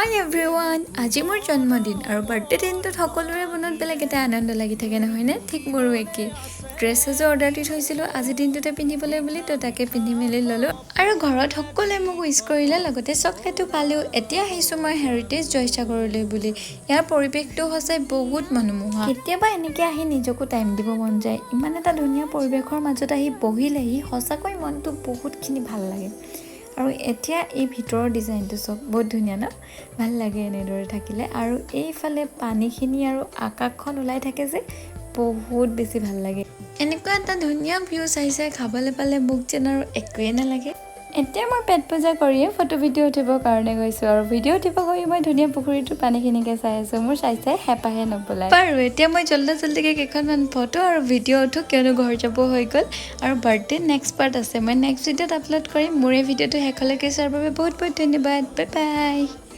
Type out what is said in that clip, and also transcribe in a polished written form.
হাই everyone আজি মোৰ জন্মদিন আৰু বাৰ্থডে দিনটোত সকলোৰে মনত বেলেগ এটা আনন্দ লাগি থাকে নহয়নে ঠিক মোৰো একেই ড্ৰেছ এযোৰ অৰ্ডাৰ দি থৈছিলোঁ আজি দিনটোতে পিন্ধিবলৈ বুলি তো তাকে পিন্ধি মেলি ল'লোঁ আৰু ঘৰত সকলোৱে মোক উইচ কৰিলে লগতে চকলেটো পালোঁ এতিয়া আহিছোঁ মই হেৰিটেজ জয়সাগৰলৈ বুলি ইয়াৰ পৰিৱেশটো সঁচাই বহুত মনোমোহা কেতিয়াবা এনেকৈ আহি নিজকো টাইম দিব মন যায় ইমান এটা ধুনীয়া পৰিৱেশৰ মাজত আহি বহিলেহি সঁচাকৈ মনটো বহুতখিনি ভাল লাগে আৰু এতিয়া এই ভিতৰৰ ডিজাইনটো চব বহুত ধুনীয়া ন ভাল লাগে এনেদৰে থাকিলে আৰু এইফালে পানীখিনি আৰু আকাশখন ওলাই থাকে যে বহুত বেছি ভাল লাগে এনেকুৱা এটা ধুনীয়া ভিউ চাই খাবলৈ পালে মোক যেন আৰু একোৱেই নালাগে এতিয়া মই পেট পূজা কৰিয়ে ফটো ভিডিঅ' উঠিবৰ কাৰণে গৈছোঁ আৰু ভিডিঅ' উঠিব গৈ মই ধুনীয়া পুখুৰীটোৰ পানীখিনিকে চাই আছোঁ মোৰ চাই হেঁপাহে নপলায় বাৰু এতিয়া মই জল্দিকৈ কেইখনমান ফটো আৰু ভিডিঅ' উঠোঁ কিয়নো ঘৰ যাব হৈ গ'ল আৰু বাৰ্থডে নেক্সট পাৰ্ট আছে মই নেক্সট ভিডিঅ'ত আপলোড কৰিম মোৰ এই ভিডিঅ'টো শেষলৈকে চোৱাৰ বাবে বহুত বহুত ধন্যবাদ বাই বাই